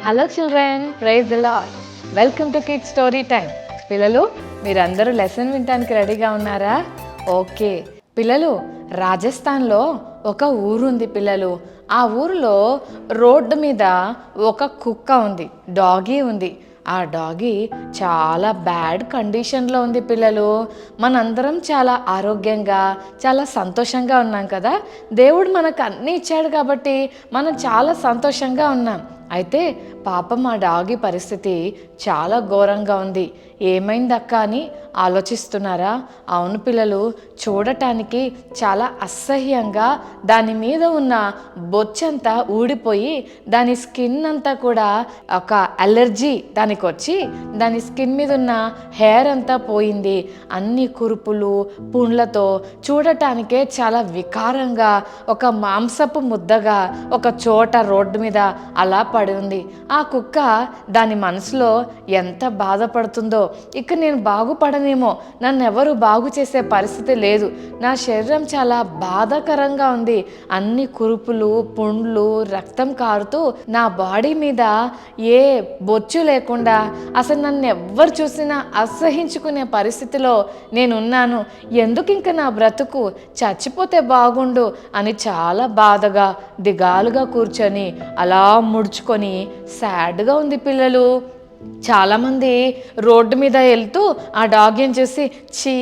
Hello children, praise the Lord. Welcome to kid story time. పిల్లలు, మీరందరూ lesson వినడానికి రెడీగా ఉన్నారా? ఓకే పిల్లలు, రాజస్థాన్లో ఒక ఊరుంది పిల్లలు. ఆ ఊరిలో రోడ్డు మీద ఒక కుక్క ఉంది, డాగీ ఉంది. ఆ డాగీ చాలా బ్యాడ్ కండిషన్లో ఉంది పిల్లలు. మనందరం చాలా ఆరోగ్యంగా చాలా సంతోషంగా ఉన్నాం కదా. దేవుడు మనకు అన్నీ ఇచ్చాడు కాబట్టి మనం చాలా సంతోషంగా ఉన్నాం. అయితే పాపం ఆ డాగి పరిస్థితి చాలా ఘోరంగా ఉంది. ఏమైందక్క అని ఆలోచిస్తున్నారా? అవును పిల్లలు, చూడటానికి చాలా అసహ్యంగా దాని మీద ఉన్న బొచ్చంతా ఊడిపోయి దాని స్కిన్ అంతా కూడా ఒక అలర్జీ దానికి వచ్చి దాని స్కిన్ మీద ఉన్న హెయిర్ అంతా పోయింది. అన్ని కురుపులు పుండ్లతో చూడటానికే చాలా వికారంగా ఒక మాంసపు ముద్దగా ఒక చోట రోడ్డు మీద అలా పడి ఉంది. ఆ కుక్క దాని మనసులో ఎంత బాధపడుతుందో, ఇక నేను బాగుపడనేమో, నన్ను ఎవరు బాగు చేసే పరిస్థితి లేదు, నా శరీరం చాలా బాధాకరంగా ఉంది, అన్ని కురుపులు పుండ్లు రక్తం కారుతూ నా బాడీ మీద ఏ బొచ్చు లేకుండా అసలు నన్ను ఎవ్వరు చూసినా అసహించుకునే పరిస్థితిలో నేనున్నాను. ఎందుకు ఇంకా నా బ్రతుకు, చచ్చిపోతే బాగుండు అని చాలా బాధగా దిగాలుగా కూర్చొని అలా ముడుచుకొని సాడ్గా ఉంది పిల్లలు. చాలామంది రోడ్డు మీద వెళ్తూ ఆ డాగ్ని చూసి చీ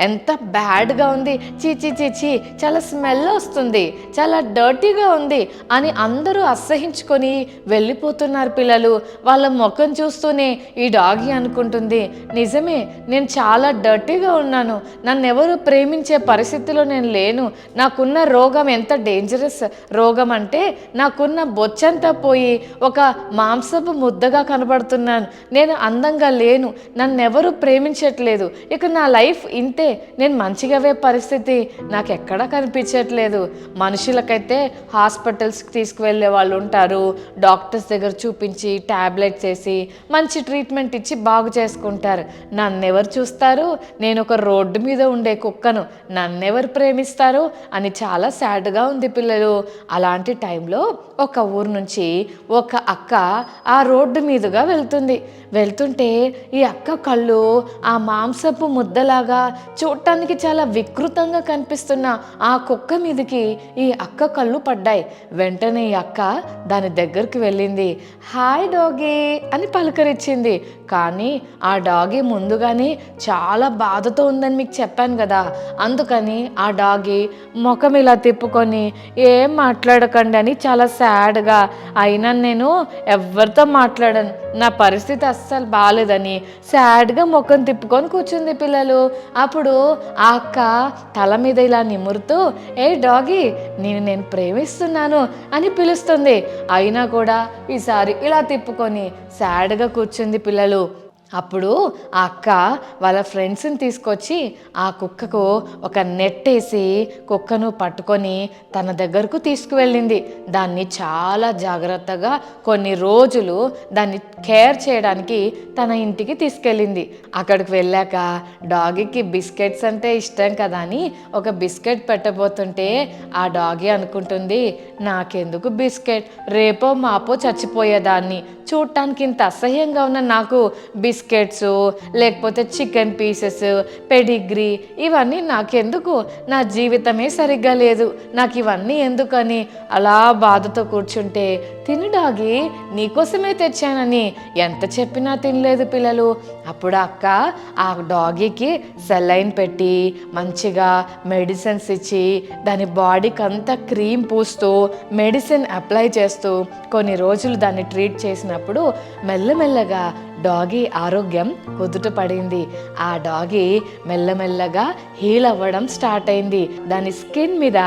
ఎంత బ్యాడ్గా ఉంది, చీ చీ చీ చీ చాలా స్మెల్ వస్తుంది, చాలా డర్టీగా ఉంది అని అందరూ అసహించుకొని వెళ్ళిపోతున్నారు పిల్లలు. వాళ్ళ ముఖం చూస్తూనే ఈ డాగి అనుకుంటుంది, నిజమే నేను చాలా డర్టీగా ఉన్నాను, నన్ను ఎవరు ప్రేమించే పరిస్థితిలో నేను లేను, నాకున్న రోగం ఎంత డేంజరస్ రోగం అంటే నాకున్న బొచ్చంతా పోయి ఒక మాంసపు ముద్దగా కనబడుతున్నాను, నేను అందంగా లేను, నన్ను ఎవరు ప్రేమించట్లేదు, ఇక నా లైఫ్ ఇంతే, నేను మంచిగావే పరిస్థితి నాకు ఎక్కడా కనిపించట్లేదు. మనుషులకైతే హాస్పిటల్స్కి తీసుకువెళ్ళే వాళ్ళు ఉంటారు, డాక్టర్స్ దగ్గర చూపించి ట్యాబ్లెట్స్ వేసి మంచి ట్రీట్మెంట్ ఇచ్చి బాగు చేసుకుంటారు. నన్నెవరు చూస్తారు, నేను ఒక రోడ్డు మీద ఉండే కుక్కను, నన్నెవరు ప్రేమిస్తారు అని చాలా సాడ్గా ఉంది పిల్లలు. అలాంటి టైంలో ఒక ఊరు నుంచి ఒక అక్క ఆ రోడ్డు మీదుగా వెళ్తుంటే ఈ అక్క కళ్ళు ఆ మాంసపు ముద్దలాగా చూడటానికి చాలా వికృతంగా కనిపిస్తున్న ఆ కుక్క మీదకి ఈ అక్క కళ్ళు పడ్డాయి. వెంటనే ఈ అక్క దాని దగ్గరికి వెళ్ళింది, హాయ్ డాగీ అని పలకరించింది. కానీ ఆ డాగీ ముందుగానే చాలా బాధతో ఉందని మీకు చెప్పాను కదా, అందుకని ఆ డాగీ ముఖం ఇలా తిప్పుకొని ఏం మాట్లాడకండి అని చాలా సాడ్గా, అయినా నేను ఎవరితో మాట్లాడను, నా పరిస్థితి అస్సలు బాగాలేదని సాడ్గా ముఖం తిప్పుకొని కూర్చుంది పిల్లలు. అప్పుడు ఆ అక్క తల మీద ఇలా నిమురుతూ, ఏ డాగీ నేను ప్రేమిస్తున్నాను అని పిలుస్తుంది. అయినా కూడా ఈసారి ఇలా తిప్పుకొని సాడ్గా కూర్చుంది పిల్లలు. అప్పుడు ఆ అక్క వాళ్ళ ఫ్రెండ్స్ని తీసుకొచ్చి ఆ కుక్కకు ఒక నెట్ వేసి కుక్కను పట్టుకొని తన దగ్గరకు తీసుకువెళ్ళింది. దాన్ని చాలా జాగ్రత్తగా కొన్ని రోజులు దాన్ని కేర్ చేయడానికి తన ఇంటికి తీసుకెళ్ళింది. అక్కడికి వెళ్ళాక డాగీకి బిస్కెట్స్ అంటే ఇష్టం కదా అని ఒక బిస్కెట్ పెట్టబోతుంటే ఆ డాగీ అనుకుంటుంది, నాకెందుకు బిస్కెట్, రేపో మాపో చచ్చిపోయేదాన్ని, చూడటానికి ఇంత అసహ్యంగా ఉన్న నాకు బిస్కెట్స్ లేకపోతే చికెన్ పీసెస్ పెడిగ్రీ ఇవన్నీ నాకెందుకు, నా జీవితమే సరిగ్గా లేదు, నాకు ఇవన్నీ ఎందుకని అలా బాధతో కూర్చుంటే, తిను డాగీ నీకోసమే తెచ్చానని ఎంత చెప్పినా తినలేదు పిల్లలు. అప్పుడు అక్క ఆ డాగీకి సెలైన్ పెట్టి మంచిగా మెడిసిన్స్ ఇచ్చి దాని బాడీకి అంతా క్రీమ్ పూస్తూ మెడిసిన్ అప్లై చేస్తూ కొన్ని రోజులు దాన్ని ట్రీట్ చేసినప్పుడు మెల్లమెల్లగా డాగీ ఆరోగ్యం కుదుట పడింది. ఆ డాగీ మెల్లమెల్లగా హీల్ అవ్వడం స్టార్ట్ అయింది. దాని స్కిన్ మీద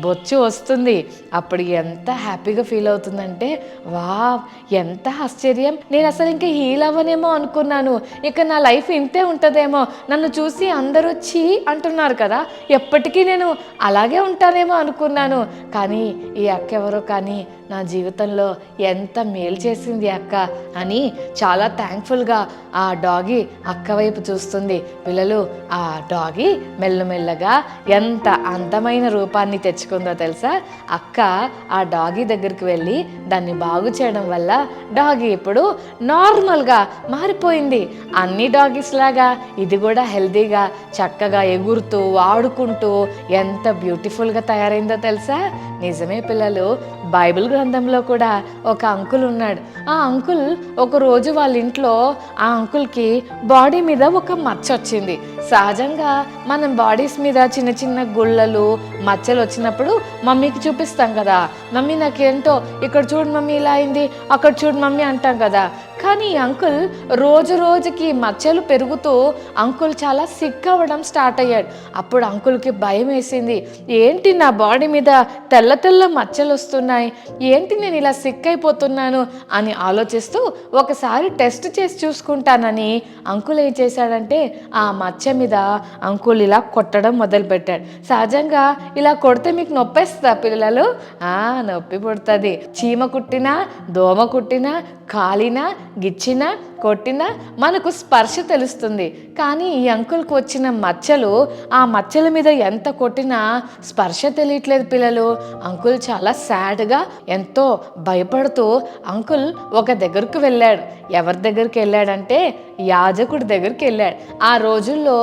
బొచ్చు వస్తుంది. అప్పుడు ఎంత హ్యాపీగా ఫీల్ అవుతుందంటే, వావ్ ఎంత ఆశ్చర్యం, నేను అసలు ఇంకా హీల్ అవ్వనేమో అనుకున్నాను, ఇక నా లైఫ్ ఇంతే ఉంటుందేమో, నన్ను చూసి అందరూ చీ అంటున్నారు కదా, ఎప్పటికీ నేను అలాగే ఉంటానేమో అనుకున్నాను, కానీ ఈ అక్క ఎవరో కానీ నా జీవితంలో ఎంత మేలు చేసింది అక్క అని చాలా థ్యాంక్ఫుల్గా ఆ డాగీ అక్క వైపు చూస్తుంది. పిల్లలు, ఆ డాగీ మెల్లమెల్లగా ఎంత అందమైన రూపాన్ని తెచ్చు నేర్చుకుందో తెలుసా? అక్క ఆ డాగీ దగ్గరికి వెళ్ళి దాన్ని బాగు చేయడం వల్ల డాగీ ఇప్పుడు నార్మల్గా మారిపోయింది. అన్ని డాగీస్ లాగా ఇది కూడా హెల్తీగా చక్కగా ఎగురుతూ ఆడుకుంటూ ఎంత బ్యూటిఫుల్గా తయారైందో తెలుసా? నిజమే పిల్లలు, బైబిల్ గ్రంథంలో కూడా ఒక అంకుల్ ఉన్నాడు. ఆ అంకుల్ ఒకరోజు వాళ్ళ ఇంట్లో ఆ అంకుల్కి బాడీ మీద ఒక మచ్చ వచ్చింది. సహజంగా మనం బాడీస్ మీద చిన్న చిన్న గుళ్ళలు మచ్చలు వచ్చినప్పుడు మమ్మీకి చూపిస్తాం కదా, మమ్మీ నాకేంటో ఇక్కడ చూడు మమ్మీ ఇలా అయింది, అక్కడ చూడు మమ్మీ అంటాం కదా. కానీ ఈ అంకుల్ రోజు రోజుకి మచ్చలు పెరుగుతూ అంకుల్ చాలా సిక్ అవ్వడం స్టార్ట్ అయ్యాడు. అప్పుడు అంకుల్కి భయం వేసింది. ఏంటి నా బాడీ మీద తెల్ల తెల్ల మచ్చలు వస్తున్నాయి, ఏంటి నేను ఇలా సిక్ అయిపోతున్నాను అని ఆలోచిస్తూ ఒకసారి టెస్ట్ చేసి చూసుకుంటానని అంకుల్ ఏం చేశాడంటే ఆ మచ్చ మీద అంకుల్ ఇలా కొట్టడం మొదలుపెట్టాడు. సహజంగా ఇలా కొడితే మీకు నొప్పేస్తుందా పిల్లలు? నొప్పి పుడుతుంది. చీమ కుట్టినా, దోమ కుట్టినా, కాలినా, గిచ్చినా, కొట్టినా మనకు స్పర్శ తెలుస్తుంది. కానీ ఈ అంకుల్కి వచ్చిన మచ్చలు, ఆ మచ్చల మీద ఎంత కొట్టినా స్పర్శ తెలియట్లేదు పిల్లలు. అంకుల్ చాలా సాడ్గా ఎంతో భయపడుతూ అంకుల్ ఒక దగ్గరకు వెళ్ళాడు. ఎవరి దగ్గరికి వెళ్ళాడంటే యాజకుడి దగ్గరికి వెళ్ళాడు. ఆ రోజుల్లో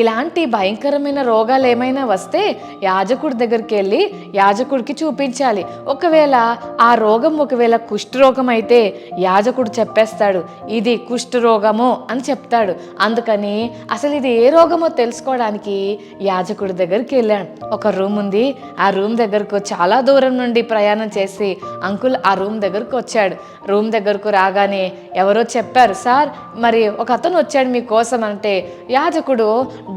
ఇలాంటి భయంకరమైన రోగాలు ఏమైనా వస్తే యాజకుడి దగ్గరికి వెళ్ళి యాజకుడికి చూపించాలి. ఒకవేళ ఆ రోగం ఒకవేళ కుష్ఠరోగం అయితే యాజకుడు చెప్పేస్తాడు, ఇది కుష్ఠరోగము అని చెప్తాడు. అందుకని అసలు ఇది ఏ రోగమో తెలుసుకోవడానికి యాజకుడి దగ్గరికి వెళ్ళాడు. ఒక రూమ్ ఉంది, ఆ రూమ్ దగ్గరకు చాలా దూరం నుండి ప్రయాణం చేసి అంకుల్ ఆ రూమ్ దగ్గరకు వచ్చాడు. రూమ్ దగ్గరకు రాగానే ఎవరో చెప్పారు, సార్ మరి ఒక అతను వచ్చాడు మీకోసం అంటే యాజకుడు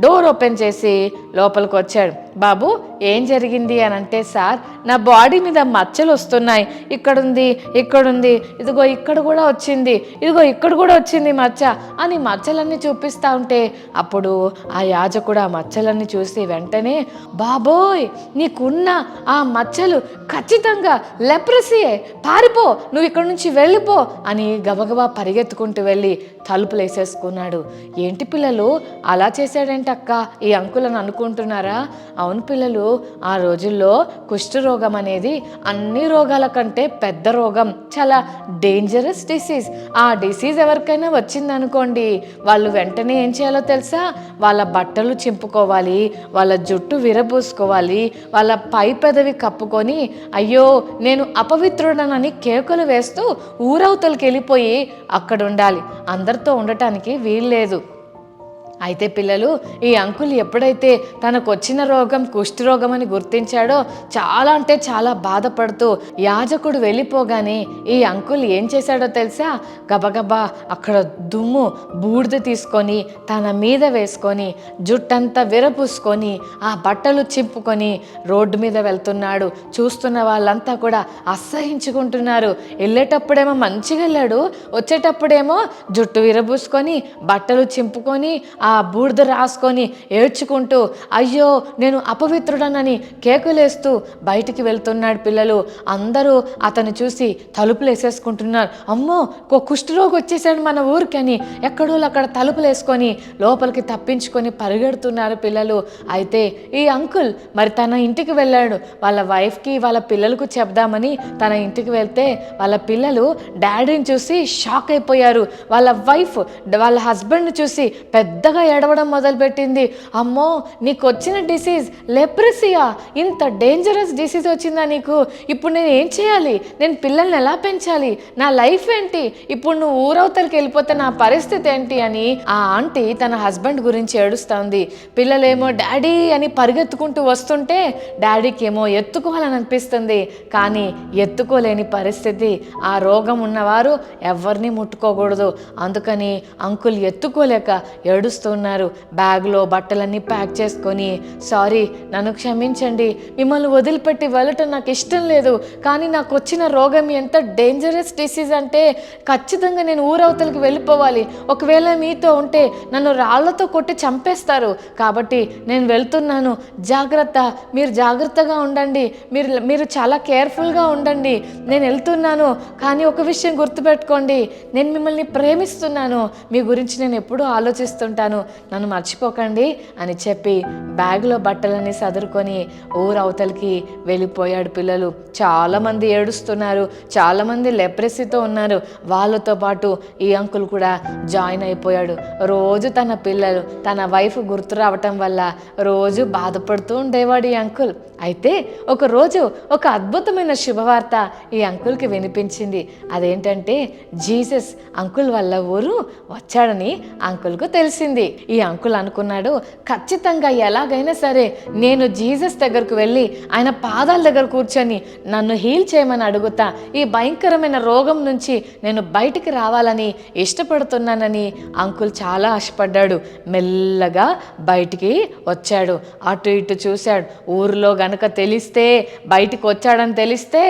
డోర్ ఓపెన్ చేసి లోపలికి వచ్చాడు. బాబు ఏం జరిగింది అని అంటే, సార్ నా బాడీ మీద మచ్చలు వస్తున్నాయి, ఇక్కడుంది, ఇక్కడుంది, ఇదిగో ఇక్కడ కూడా వచ్చింది, ఇదిగో ఇక్కడ కూడా వచ్చింది మచ్చ అని మచ్చలన్నీ చూపిస్తూ ఉంటే అప్పుడు ఆ యాజకుడు ఆ మచ్చలన్నీ చూసి వెంటనే, బాబోయ్ నీకున్న ఆ మచ్చలు ఖచ్చితంగా లెప్రసీయే, పారిపో, నువ్వు ఇక్కడ నుంచి వెళ్ళిపో అని గబగబా పరిగెత్తుకుంటూ వెళ్ళి తలుపులు వేసేసుకున్నాడు. ఏంటి పిల్లలు అలా చేశాడేంటి అక్క ఈ అంకుల్ అని అనుకుంటున్నారా? అవును పిల్లలు, ఆ రోజుల్లో కుష్ఠరోగం అనేది అన్ని రోగాల కంటే పెద్ద రోగం, చాలా డేంజరస్ డిసీజ్. ఆ డిసీజ్ ఎవరికైనా వచ్చిందనుకోండి వాళ్ళు వెంటనే ఏం చేయాలో తెలుసా? వాళ్ళ బట్టలు చింపుకోవాలి, వాళ్ళ జుట్టు విరబూసుకోవాలి, వాళ్ళ పై పెదవి కప్పుకొని అయ్యో నేను అపవిత్రుడనని కేకలు వేస్తూ ఊరవతలకి వెళ్ళిపోయి అక్కడ ఉండాలి. అందరితో ఉండటానికి వీల్లేదు. అయితే పిల్లలు ఈ అంకుల్ ఎప్పుడైతే తనకు వచ్చిన రోగం కుష్ఠరోగం అని గుర్తించాడో చాలా అంటే చాలా బాధపడుతూ యాజకుడు వెళ్ళిపోగానే ఈ అంకుల్ ఏం చేశాడో తెలుసా? గబగబా అక్కడ దుమ్ము బూడిద తీసుకొని తన మీద వేసుకొని జుట్టంతా విరపూసుకొని ఆ బట్టలు చింపుకొని రోడ్డు మీద వెళ్తున్నాడు. చూస్తున్న వాళ్ళంతా కూడా అసహించుకుంటున్నారు. వెళ్ళేటప్పుడేమో మంచిగా వెళ్ళాడు, వచ్చేటప్పుడేమో జుట్టు విరబూసుకొని బట్టలు చింపుకొని ఆ బూడిద రాసుకొని ఏడ్చుకుంటూ అయ్యో నేను అపవిత్రుడనని కేకులేస్తూ బయటికి వెళ్తున్నాడు. పిల్లలు అందరూ అతను చూసి తలుపులు వేసేసుకుంటున్నారు. అమ్మో కుష్ఠరోగి వచ్చేసాడు మన ఊరికని ఎక్కడో అక్కడ తలుపులు వేసుకొని లోపలికి తప్పించుకొని పరిగెడుతున్నారు పిల్లలు. అయితే ఈ అంకుల్ మరి తన ఇంటికి వెళ్ళాడు. వాళ్ళ వైఫ్కి వాళ్ళ పిల్లలకు చెప్దామని తన ఇంటికి వెళ్తే వాళ్ళ పిల్లలు డాడీని చూసి షాక్ అయిపోయారు. వాళ్ళ వైఫ్ వాళ్ళ హస్బెండ్ని చూసి పెద్దగా ఏడవడం మొదలుపెట్టింది. అమ్మో నీకు వచ్చిన డిసీజ్ లెప్రసియా, ఇంత డేంజరస్ డిసీజ్ వచ్చిందా నీకు? ఇప్పుడు నేను ఏం చేయాలి? నేను పిల్లల్ని ఎలా పెంచాలి? నా లైఫ్ ఏంటి? ఇప్పుడు నువ్వు ఊరవతలకి వెళ్ళిపోతే నా పరిస్థితి ఏంటి అని ఆ ఆంటీ తన హస్బెండ్ గురించి ఏడుస్తుంది. పిల్లలేమో డాడీ అని పరిగెత్తుకుంటూ వస్తుంటే డాడీకి ఏమో ఎత్తుకోవాలని అనిపిస్తుంది, కానీ ఎత్తుకోలేని పరిస్థితి. ఆ రోగం ఉన్నవారు ఎవరిని ముట్టుకోకూడదు. అందుకని అంకుల్ ఎత్తుకోలేక ఏడుస్తున్నారు. బ్యాగ్లో బట్టలన్నీ ప్యాక్ చేసుకొని సారీ నన్ను క్షమించండి, మిమ్మల్ని వదిలిపెట్టి వెళ్ళటం నాకు ఇష్టం లేదు, కానీ నాకు వచ్చిన రోగం ఎంత డేంజరస్ డిసీజ్ అంటే ఖచ్చితంగా నేను ఊరవతలకి వెళ్ళిపోవాలి. ఒకవేళ మీతో ఉంటే నన్ను రాళ్లతో కొట్టి చంపేస్తారు, కాబట్టి నేను వెళ్తున్నాను, జాగ్రత్త, మీరు జాగ్రత్తగా ఉండండి, మీరు చాలా కేర్ఫుల్గా ఉండండి, నేను వెళ్తున్నాను. కానీ ఒక విషయం గుర్తుపెట్టుకోండి, నేను మిమ్మల్ని ప్రేమిస్తున్నాను, మీ గురించి నేను ఎప్పుడూ ఆలోచిస్తుంటాను, నన్ను మర్చిపోకండి అని చెప్పి బ్యాగ్లో బట్టలన్నీ సదురుకొని ఊరవతలకి వెళ్ళిపోయాడు. పిల్లలు చాలామంది ఏడుస్తున్నారు, చాలామంది లెప్రసీతో ఉన్నారు. వాళ్ళతో పాటు ఈ అంకుల్ కూడా జాయిన్ అయిపోయాడు. రోజు తన పిల్లలు తన వైఫ్ గుర్తు రావటం వల్ల రోజు బాధపడుతూ ఉండేవాడు ఈ అంకుల్. అయితే ఒకరోజు ఒక అద్భుతమైన శుభవార్త ఈ అంకుల్కి వినిపించింది. అదేంటంటే జీసస్ అంకుల్ వల్ల ఊరు వచ్చాడని అంకుల్కు తెలిసింది. ఈ అంకుల్ అనుకున్నాడు, ఖచ్చితంగా ఎలాగైనా సరే నేను జీసస్ దగ్గరకు వెళ్ళి ఆయన పాదాల దగ్గర కూర్చొని నన్ను హీల్ చేయమని అడుగుతా, ఈ భయంకరమైన రోగం నుంచి నేను బయటికి రావాలని ఇష్టపడుతున్నానని అంకుల్ చాలా ఆశపడ్డాడు. మెల్లగా బయటికి వచ్చాడు. అటు ఇటు చూశాడు. ఊరిలో గనక తెలిస్తే, బయటికి వచ్చాడని తెలిస్తే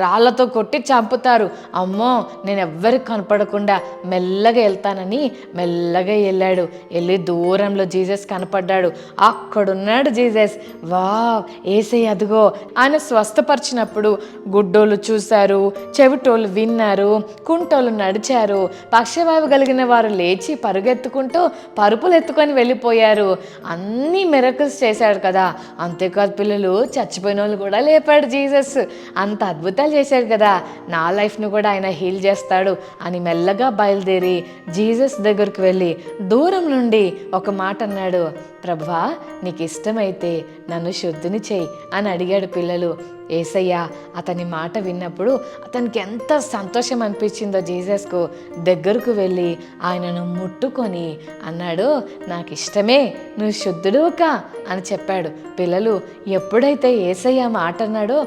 రాళ్లతో కొట్టి చంపుతారు. అమ్మో, నేను ఎవ్వరికి కనపడకుండా మెల్లగా వెళ్తానని మెల్లగా వెళ్ళాడు. వెళ్ళి దూరంలో జీసస్ కనపడ్డాడు. అక్కడున్నాడు జీసస్. వావ్, యేసయ్య అదిగో. ఆయన స్వస్థపరిచినప్పుడు గుడ్డోళ్ళు చూశారు, చెవిటోళ్ళు విన్నారు, కుంటోళ్ళు నడిచారు, పక్షవాయు కలిగిన వారు లేచి పరుగెత్తుకుంటూ పరుపులు ఎత్తుకొని వెళ్ళిపోయారు. అన్ని మిరకల్స్ చేశాడు కదా. అంతేకాదు పిల్లలు, చచ్చిపోయిన వాళ్ళు కూడా లేపాడు జీసస్. అంత అద్భుతాలు చేశాడు కదా, నా లైఫ్ను కూడా ఆయన హీల్ చేస్తాడు అని మెల్లగా బయలుదేరి జీసస్ దగ్గరికి వెళ్ళి దూరం నుండి ఒక మాట అన్నాడు, ప్రభువా నీకు ఇష్టమైతే నన్ను శుద్ధిని చెయ్యి అని అడిగాడు. పిల్లలు, యేసయ్య అతని మాట విన్నప్పుడు అతనికి ఎంత సంతోషం అనిపించిందో జీసస్కు. దగ్గరకు వెళ్ళి ఆయనను ముట్టుకొని అన్నాడు, నాకు ఇష్టమే, నువ్వు శుద్ధుడుకా అని చెప్పాడు. పిల్లలు, ఎప్పుడైతే యేసయ్య మాట అన్నాడో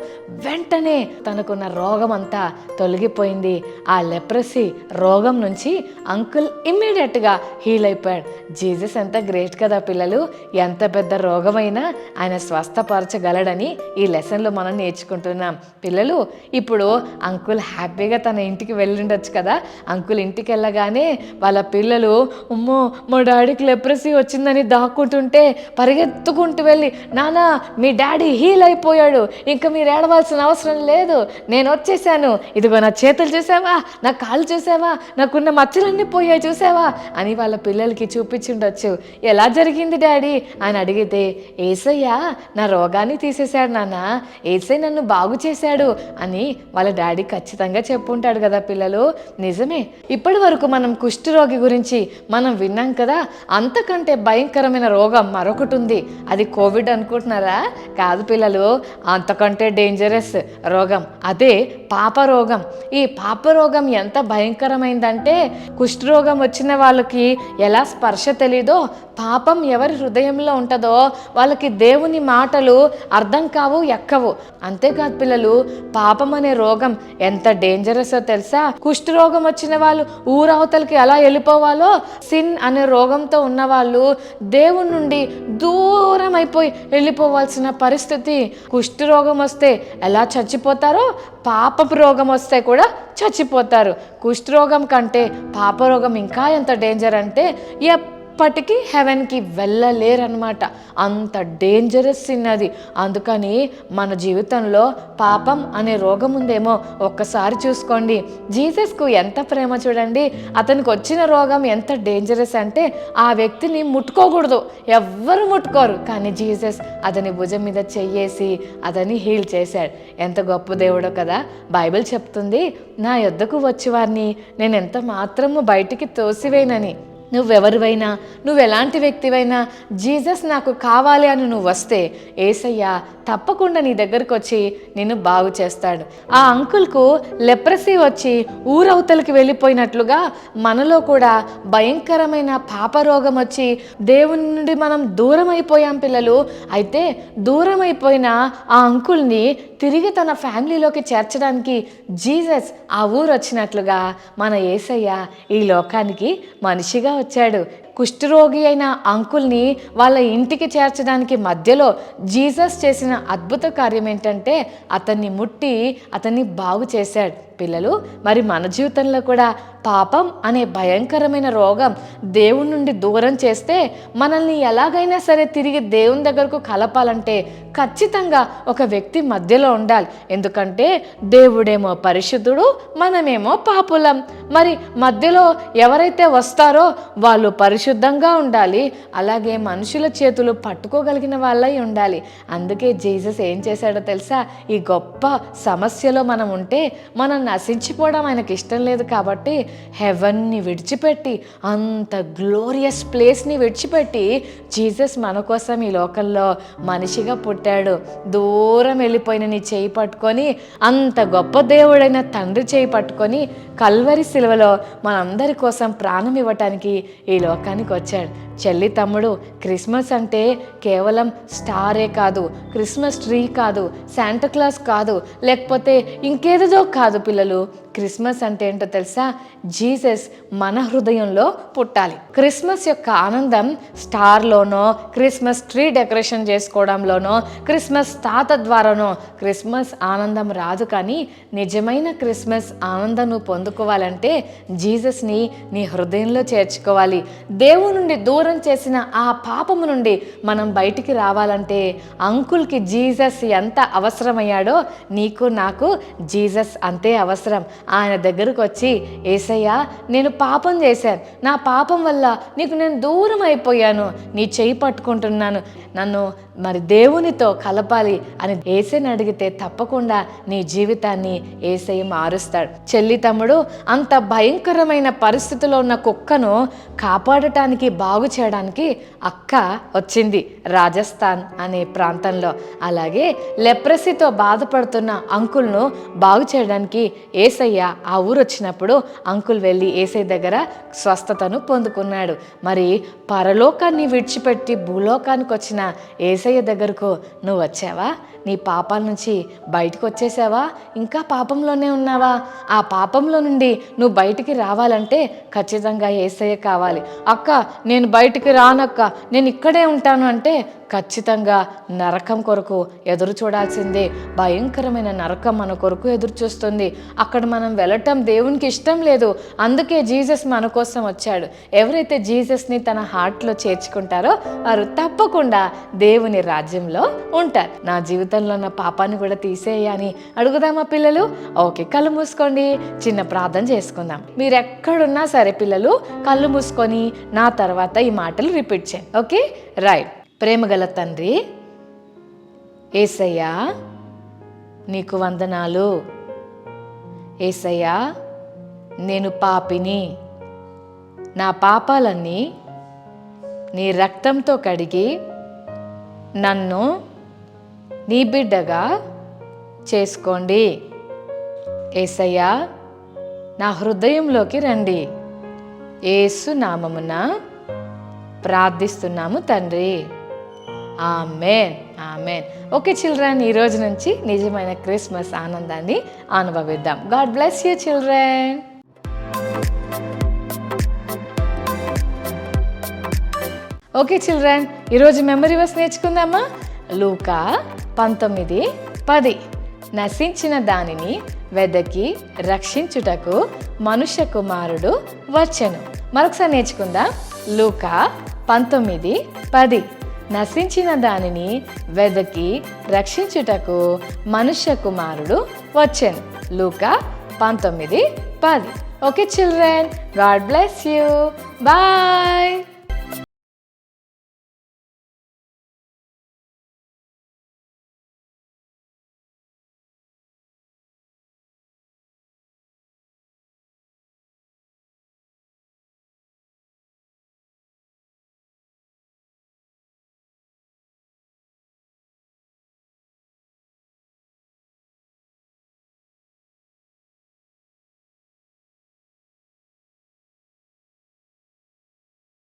వెంటనే తనకున్న రోగం అంతా తొలగిపోయింది. ఆ లెప్రసీ రోగం నుంచి అంకుల్ ఇమ్మీడియట్గా హీల్ అయిపోయాడు. జీసస్ ఎంత గ్రేట్ కదా పిల్లలు. ఎంత పెద్ద రోగమైనా ఆయన స్వస్థపరచగలడని ఈ లెసన్లో మనం నేర్చుకుంటున్నాం. పిల్లలు, ఇప్పుడు అంకుల్ హ్యాపీగా తన ఇంటికి వెళ్ళుండొచ్చు కదా. అంకుల్ ఇంటికి వెళ్ళగానే వాళ్ళ పిల్లలు, అమ్మో మా డాడీకి లెప్రసీ వచ్చిందని దాక్కుంటుంటే పరిగెత్తుకుంటూ వెళ్ళి, నానా మీ డాడీ హీల్ అయిపోయాడు, ఇంకా మీరు ఏడవలసిన అవసరం లేదు, నేను వచ్చేసాను, ఇదిగో నా చేతులు చూసావా, నా కాళ్ళు చూసావా, నాకున్న మచ్చలన్నీ పోయాయి చూసావా అని వాళ్ళ పిల్లలకి చూపించుండొచ్చు. ఎలా జరిగింది డాడీ అని అడిగితే, యేసయ్య నా రోగాన్ని తీసేశాడు నాన్న, యేసయ్య నన్ను బాగు చేశాడు అని వాళ్ళ డాడీ ఖచ్చితంగా చెప్పుంటాడు కదా పిల్లలు. నిజమే, ఇప్పటి వరకు మనం కుష్ఠరోగి గురించి మనం విన్నాం కదా. అంతకంటే భయంకరమైన రోగం మరొకటి ఉంది. అది కోవిడ్ అనుకుంటున్నారా? కాదు పిల్లలు, అంతకంటే డేంజరస్ రోగం అదే పాప రోగం. ఈ పాప రోగం ఎంత భయంకరమైందంటే, కుష్ఠరోగం వచ్చిన వాళ్ళకి ఎలా స్పర్శ తెలీదో, పాపం ఎవరి హృదయంలో ఉంటుందో వాళ్ళకి దేవుని మాటలు అర్థం కావు, ఎక్కవు. అంతేకాదు పిల్లలు, పాపం అనే రోగం ఎంత డేంజరసో తెలుసా? కుష్ఠరోగం వచ్చిన వాళ్ళు ఊరవతలకి ఎలా వెళ్ళిపోవాలో, సిన్ అనే రోగంతో ఉన్నవాళ్ళు దేవుని నుండి దూరం అయిపోయి వెళ్ళిపోవాల్సిన పరిస్థితి. కుష్ఠరోగం వస్తే ఎలా చచ్చిపోతారో, పాపపు రోగం వస్తే కూడా చచ్చిపోతారు. కుష్ఠరోగం కంటే పాపరోగం ఇంకా ఎంత డేంజర్ అంటే ఎప్పటికీ హెవెన్కి వెళ్ళలేరనమాట. అంత డేంజరస్ సిన్నది. అందుకని మన జీవితంలో పాపం అనే రోగం ఉందేమో ఒక్కసారి చూసుకోండి. జీసస్కు ఎంత ప్రేమ చూడండి. అతనికి వచ్చిన రోగం ఎంత డేంజరస్ అంటే ఆ వ్యక్తిని ముట్టుకోకూడదు, ఎవ్వరు ముట్టుకోరు. కానీ జీసస్ అతని భుజం మీద చెయ్యేసి అతన్ని హీల్ చేశాడు. ఎంత గొప్ప దేవుడో కదా. బైబిల్ చెప్తుంది, నా యొద్దకు వచ్చి వారిని నేను ఎంత మాత్రము బయటికి తోసివేయనని. నువ్వెవరివైనా, నువ్వు ఎలాంటి వ్యక్తివైనా, జీసస్ నాకు కావాలి అని నువ్వు వస్తే యేసయ్య తప్పకుండా నీ దగ్గరకు వచ్చి నిన్ను బాగు చేస్తాడు. ఆ అంకుల్కు లెప్రసీ వచ్చి ఊరవతలకి వెళ్ళిపోయినట్లుగా మనలో కూడా భయంకరమైన పాపరోగం వచ్చి దేవుని నుండి మనం దూరం అయిపోయాం పిల్లలు. అయితే దూరం అయిపోయిన ఆ అంకుల్ని తిరిగి తన ఫ్యామిలీలోకి చేర్చడానికి జీసస్ ఆ ఊరు వచ్చినట్లుగా మన యేసయ్య ఈ లోకానికి మనిషిగా వచ్చాడు. కుష్ఠరోగి అయిన అంకుల్ని వాళ్ళ ఇంటికి చేర్చడానికి మధ్యలో జీసస్ చేసిన అద్భుత కార్యం ఏంటంటే అతన్ని ముట్టి అతన్ని బాగు చేశాడు. పిల్లలు, మరి మన జీవితంలో కూడా పాపం అనే భయంకరమైన రోగం దేవుని నుండి దూరం చేస్తే మనల్ని ఎలాగైనా సరే తిరిగి దేవుని దగ్గరకు కలపాలంటే ఖచ్చితంగా ఒక వ్యక్తి మధ్యలో ఉండాలి. ఎందుకంటే దేవుడేమో పరిశుద్ధుడు, మనమేమో పాపులం. మరి మధ్యలో ఎవరైతే వస్తారో వాళ్ళు పరిశుద్ధంగా ఉండాలి, అలాగే మనుషుల చేతులు పట్టుకోగలిగిన వాళ్ళై ఉండాలి. అందుకే జీసస్ ఏం చేశాడో తెలుసా? ఈ గొప్ప సమస్యలో మనం ఉంటే మనం నశించిపోవడం ఆయనకి ఇష్టం లేదు కాబట్టి హెవెన్ని విడిచిపెట్టి, అంత గ్లోరియస్ ప్లేస్ని విడిచిపెట్టి జీసస్ మన కోసం ఈ లోకంలో మనిషిగా పుట్టాడు. దూరం వెళ్ళిపోయిన నీ చేయి పట్టుకొని, అంత గొప్ప దేవుడైన తండ్రి చేయి పట్టుకొని కల్వరి సిలువలో మనందరి కోసం ప్రాణం ఇవ్వటానికి ఈ లోకానికి వచ్చాడు. చెల్లి తమ్ముడు, క్రిస్మస్ అంటే కేవలం స్టారే కాదు, క్రిస్మస్ ట్రీ కాదు, శాంటాక్లాస్ కాదు, లేకపోతే ఇంకేదో కాదు పిల్లలు. క్రిస్మస్ అంటే ఏంటో తెలుసా? జీసస్ మన హృదయంలో పుట్టాలి. క్రిస్మస్ యొక్క ఆనందం స్టార్లోనో, క్రిస్మస్ ట్రీ డెకరేషన్ చేసుకోవడంలోనో, క్రిస్మస్ తాత ద్వారానో క్రిస్మస్ ఆనందం రాదు. కానీ నిజమైన క్రిస్మస్ ఆనందం నువ్వు పొందుకోవాలంటే జీసస్ని నీ హృదయంలో చేర్చుకోవాలి. దేవుని నుండి దూరం చేసిన ఆ పాపము నుండి మనం బయటికి రావాలంటే అంకుల్కి జీసస్ ఎంత అవసరమయ్యాడో నీకు నాకు జీసస్ అంతే అవసరం. ఆయన దగ్గరకు వచ్చి, యేసయ్యా నేను పాపం చేశాను, నా పాపం వల్ల నీకు నేను దూరం అయిపోయాను, నీ చేయి పట్టుకుంటున్నాను, నన్ను మరి దేవునితో కలపాలి అని యేసయ్యని అడిగితే తప్పకుండా నీ జీవితాన్ని యేసయ్య మారుస్తాడు. చెల్లి తమ్ముడు, అంత భయంకరమైన పరిస్థితిలో ఉన్న కుక్కను కాపాడటానికి, బాగు చేయడానికి అక్క వచ్చింది రాజస్థాన్ అనే ప్రాంతంలో. అలాగే లెప్రసీతో బాధపడుతున్న అంకుల్ను బాగు చేయడానికి యేసయ్య ఆ ఊరు వచ్చినప్పుడు అంకుల్ వెళ్ళి యేసయ్య దగ్గర స్వస్థతను పొందుకున్నాడు. మరి పరలోకాన్ని విడిచిపెట్టి భూలోకానికి వచ్చిన యేసయ్య దగ్గరకు నువ్వు వచ్చావా? నీ పాపాల నుంచి బయటకు వచ్చేసావా? ఇంకా పాపంలోనే ఉన్నావా? ఆ పాపంలో నుండి నువ్వు బయటికి రావాలంటే ఖచ్చితంగా యేసయ్య కావాలి. అక్క నేను బయటికి రానక్క, నేను ఇక్కడే ఉంటాను అంటే ఖచ్చితంగా నరకం కొరకు ఎదురు చూడాల్సిందే. భయంకరమైన నరకం మన కొరకు ఎదురు చూస్తుంది. అక్కడ మనం వెళ్ళటం దేవునికి ఇష్టం లేదు. అందుకే జీసస్ మన కోసం వచ్చాడు. ఎవరైతే జీసస్ని తన హార్ట్లో చేర్చుకుంటారో వారు తప్పకుండా దేవుని రాజ్యంలో ఉంటారు. నా జీవితంలో ఉన్న పాపాన్ని కూడా తీసేయని అడుగుదామా పిల్లలు? ఓకే, కళ్ళు మూసుకోండి, చిన్న ప్రార్థన చేసుకుందాం. మీరు ఎక్కడున్నా సరే పిల్లలు కళ్ళు మూసుకొని నా తర్వాత ఈ మాటలు రిపీట్ చేయండి. Okay, right. ప్రేమగల తండ్రి యేసయ్యా నీకు వందనాలు. యేసయ్యా నేను పాపిని, నా పాపాలన్నీ నీ రక్తంతో కడిగి నన్ను నీ బిడ్డగా చేసుకోండి. యేసయ్యా నా హృదయంలోకి రండి. యేసు నామమున ప్రార్థిస్తున్నాము తండ్రి, ఆమేన్, ఆమేన్. ఓకే చిల్డ్రన్, ఈ రోజు నుంచి నిజమైన క్రిస్మస్ ఆనందాన్ని అనుభవిద్దాం. God bless you children. Okay children, ఈరోజు మెమరీ వర్స్ నేర్చుకుందామా? లూకా 19:10 నశించిన దానిని వెదకి రక్షించుటకు మనుష్య కుమారుడు వచ్చెను. మరొకసారి నేర్చుకుందాం. లూకా 19:10 నశించిన దానిని వెదకి రక్షించుటకు మనుష్య కుమారుడు వచ్చెను. Luka 19:10. Okay children, God bless you. Bye.